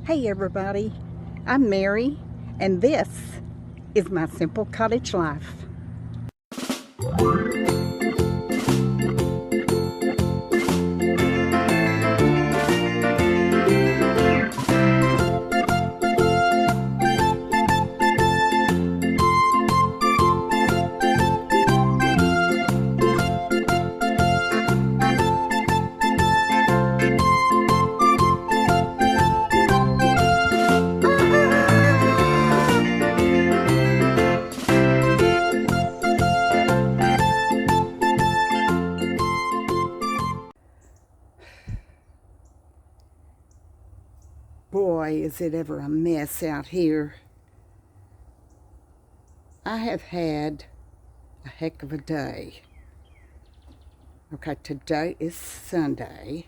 Hey everybody, I'm Mary, and this is my simple cottage life. Boy, is it ever a mess out here. I have had a heck of a day. Okay, today is Sunday,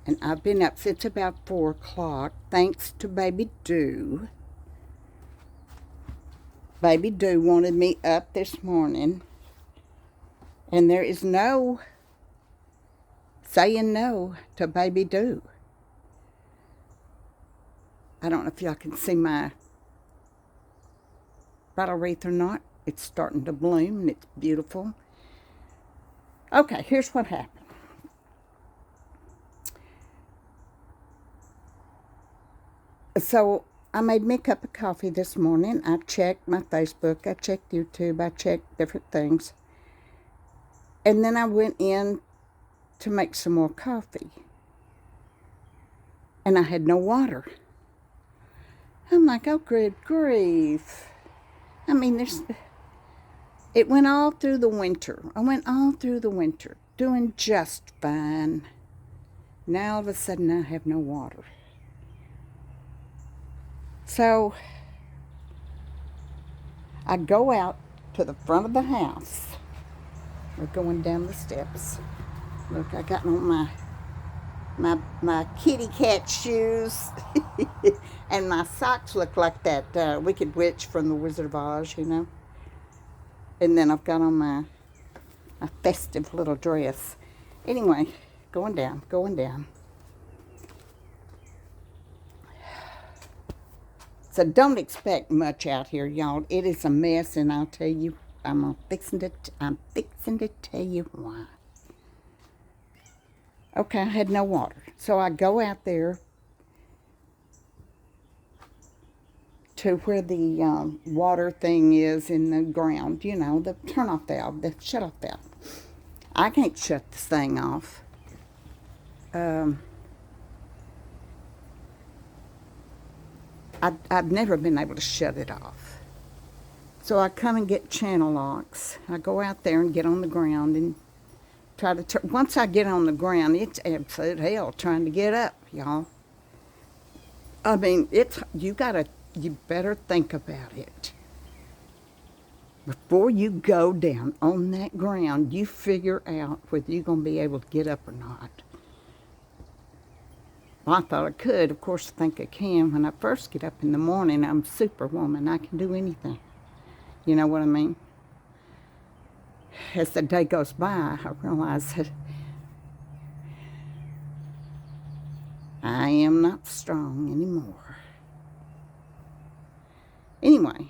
and I've been up since about 4 o'clock, thanks to Baby Dew. Baby Dew wanted me up this morning, and there is no saying no to Baby Dew. I don't know if y'all can see my bottle wreath or not. It's starting to bloom, and it's beautiful. Okay, here's what happened. So I made me a cup of coffee this morning. I checked my Facebook, I checked YouTube, I checked different things. And then I went in to make some more coffee. And I had no water. I'm like, oh, good grief. I mean, it went all through the winter. I went all through the winter, doing just fine. Now all of a sudden I have no water. So I go out to the front of the house. We're going down the steps. Look, I got on my kitty cat shoes. And my socks look like that Wicked Witch from the Wizard of Oz, you know. And then I've got on my festive little dress. Anyway, going down. So don't expect much out here, y'all. It is a mess, and I'll tell you, I'm fixing to tell you why. Okay, I had no water. So I go out there to where the water thing is in the ground, you know, the turn-off valve, the shut-off valve. I can't shut this thing off. I've never been able to shut it off. So I come and get channel locks. I go out there and get on the ground and try to turn. Once I get on the ground, it's absolute hell trying to get up, y'all. I mean, you better think about it. Before you go down on that ground, you figure out whether you're going to be able to get up or not. Well, I thought I could. Of course, I think I can. When I first get up in the morning, I'm Superwoman. I can do anything. You know what I mean? As the day goes by, I realize that I am not strong anymore. Anyway,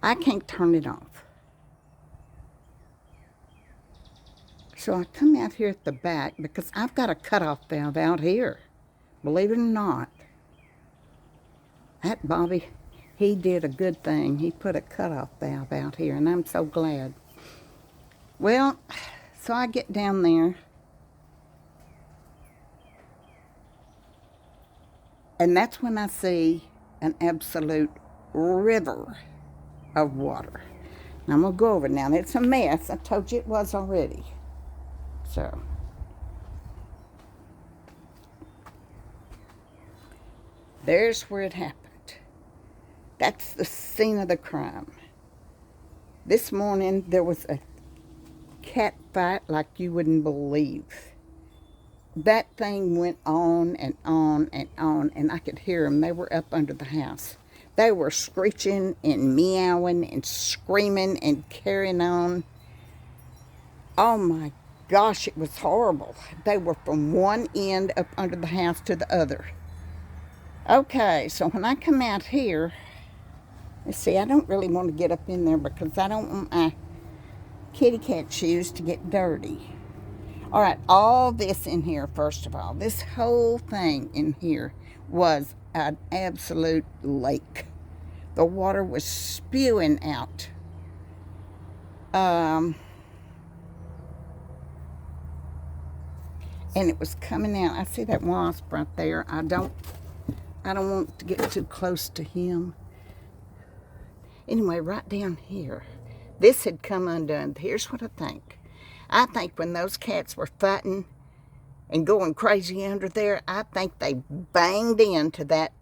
I can't turn it off. So I come out here at the back because I've got a cutoff valve out here. Believe it or not. That Bobby, he did a good thing. He put a cutoff valve out here, and I'm so glad. Well, so I get down there. And that's when I see an absolute river of water. Now, I'm going to go over it now. It's a mess. I told you it was already. So, there's where it happened. That's the scene of the crime. This morning, there was a cat fight like you wouldn't believe. That thing went on and on and on, and I could hear them. They were up under the house. They were screeching and meowing and screaming and carrying on. Oh my gosh, it was horrible. They were from one end up under the house to the other. Okay, so when I come out here, let's see, I don't really want to get up in there because I don't want my kitty cat shoes to get dirty. All right, all this in here, first of all, this whole thing in here was an absolute lake. The water was spewing out. And it was coming out. I see that wasp right there. I don't want to get too close to him. Anyway, right down here, this had come undone. Here's what I think. I think when those cats were fighting and going crazy under there, I think they banged into that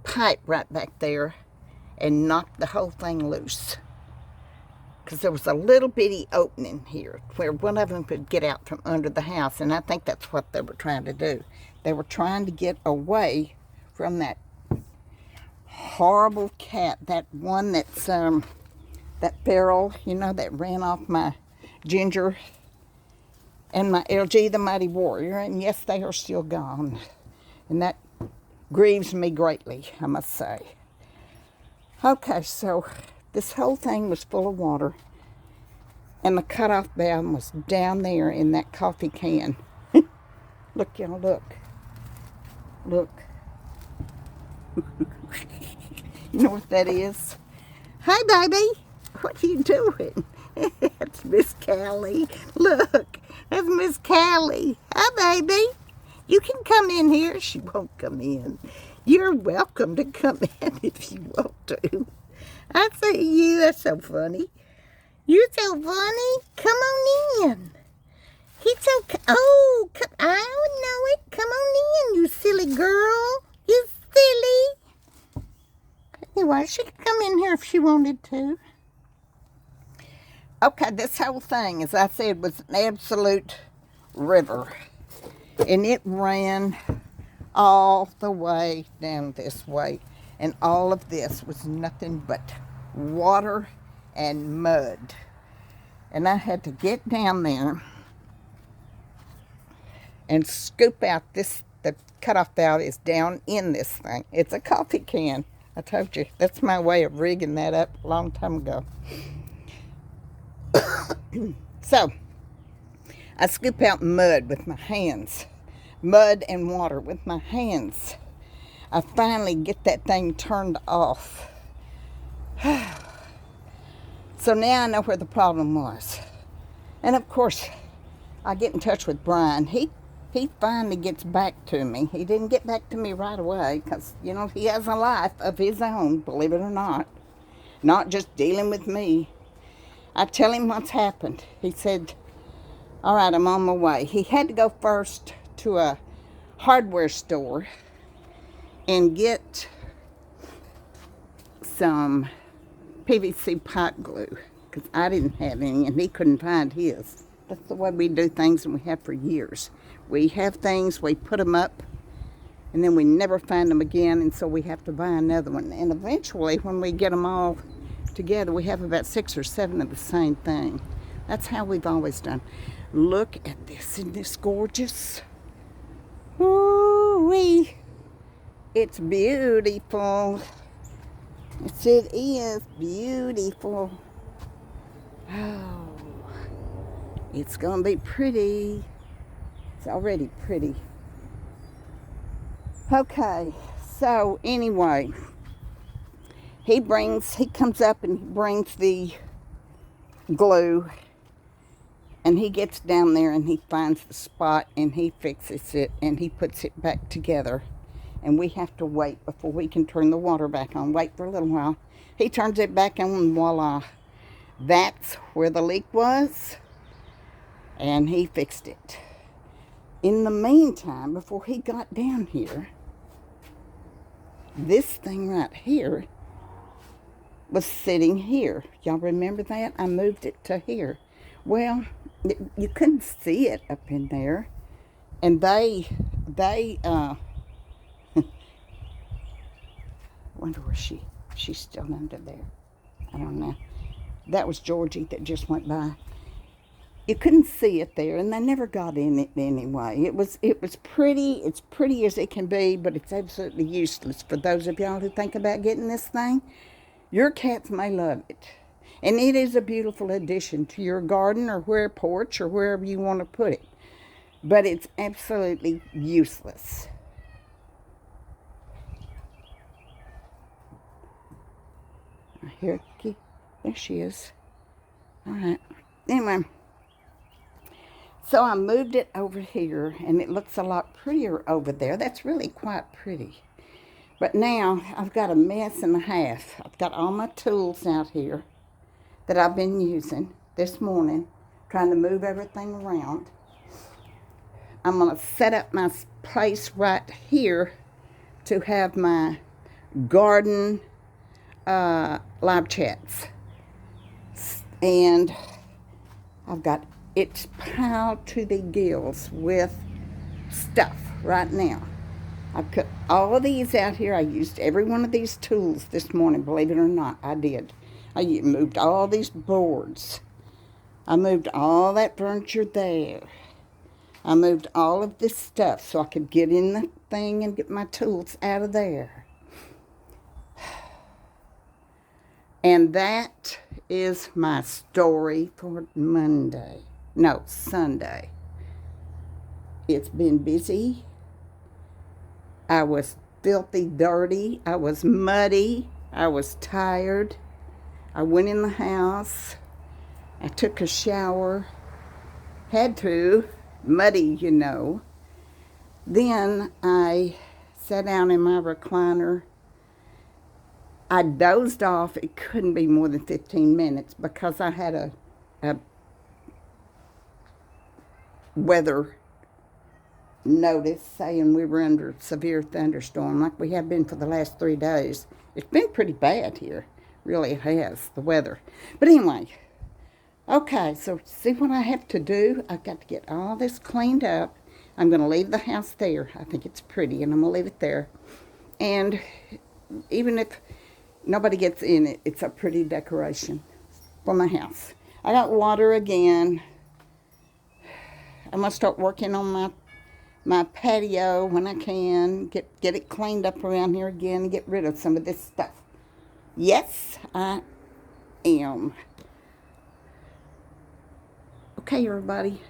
pipe right back there and knocked the whole thing loose. Because there was a little bitty opening here where one of them could get out from under the house, and I think that's what they were trying to do. They were trying to get away from that horrible cat, that one that's, that feral, you know, that ran off my Ginger and my LG, the Mighty Warrior, and yes, they are still gone. And that grieves me greatly, I must say. Okay, so this whole thing was full of water, and the cutoff valve was down there in that coffee can. Look, y'all, look. Look. You know what that is? Hi, baby. What are you doing? That's Miss Callie. Look, that's Miss Callie. Hi, baby. You can come in here. She won't come in. You're welcome to come in if you want to. I see you. That's so funny. You're so funny. Come on in. It's okay. Oh, I don't know it. Come on in, you silly girl. You silly. Anyway, she could come in here if she wanted to. Okay, this whole thing, as I said, was an absolute river. And it ran all the way down this way. And all of this was nothing but water and mud. And I had to get down there and scoop out this. The cutoff valve is down in this thing. It's a coffee can. I told you, that's my way of rigging that up a long time ago. So, I scoop out mud with my hands. Mud and water with my hands. I finally get that thing turned off. So now I know where the problem was. And of course, I get in touch with Brian. He finally gets back to me. He didn't get back to me right away because, you know, he has a life of his own, believe it or not. Not just dealing with me. I tell him what's happened. He said, all right, I'm on my way. He had to go first to a hardware store and get some PVC pipe glue because I didn't have any and he couldn't find his. That's the way we do things, and we have for years. We have things, we put them up, and then we never find them again, and so we have to buy another one. And eventually, when we get them all together, we have about 6 or 7 of the same thing. That's how we've always done. Look at this. Isn't this gorgeous? Woo-wee. It's beautiful. Yes, it is beautiful. Oh, it's going to be pretty. It's already pretty. Okay, so anyway, he comes up and he brings the glue, and he gets down there and he finds the spot and he fixes it and he puts it back together. And we have to wait before we can turn the water back on. Wait for a little while. He turns it back on and voila. That's where the leak was. And he fixed it. In the meantime, before he got down here, this thing right here was sitting here. Y'all remember that? I moved it to here. Well, you couldn't see it up in there. And they wonder where she's still under there. I don't know. That was Georgie that just went by. you couldn't see it there, and they never got in it anyway. It was pretty. It's pretty as it can be, but it's absolutely useless for those of y'all who think about getting this thing. Your cats may love it, and it is a beautiful addition to your garden or porch or wherever you want to put it, but it's absolutely useless. Here, there she is. All right. Anyway. So I moved it over here, and it looks a lot prettier over there. That's really quite pretty. But now I've got a mess and a half. I've got all my tools out here that I've been using this morning, trying to move everything around. I'm going to set up my place right here to have my garden live chats. And I've got it's piled to the gills with stuff right now. I put all of these out here. I used every one of these tools this morning, believe it or not, I did. I moved all these boards. I moved all that furniture there. I moved all of this stuff so I could get in the thing and get my tools out of there. And that is my story for Monday. No, Sunday. It's been busy. I was filthy dirty. I was muddy. I was tired. I went in the house. I took a shower. Had to. Muddy, you know. Then I sat down in my recliner. I dozed off. It couldn't be more than 15 minutes because I had a weather notice saying we were under severe thunderstorm like we have been for the last 3 days. It's been pretty bad here. Really, it has, the weather. But anyway, okay, so see what I have to do? I've got to get all this cleaned up. I'm going to leave the house there. I think it's pretty, and I'm going to leave it there. And even if nobody gets in it, it's a pretty decoration for my house. I got water again. I'm going to start working on my patio when I can. Get it cleaned up around here again and get rid of some of this stuff. Yes, I am. Okay, everybody.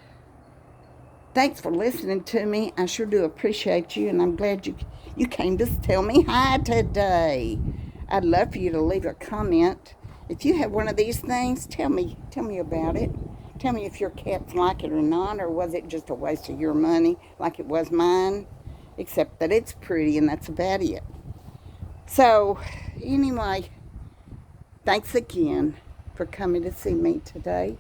Thanks for listening to me. I sure do appreciate you, and I'm glad you came to tell me hi today. I'd love for you to leave a comment. If you have one of these things, tell me about it. Tell me if your cats like it or not, or was it just a waste of your money like it was mine, except that it's pretty and that's about it. So, anyway, thanks again for coming to see me today.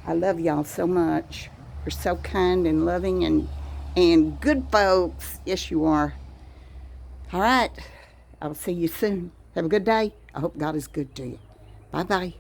I love y'all so much. You're so kind and loving and good folks. Yes, you are. All right. I'll see you soon. Have a good day. I hope God is good to you. Bye-bye.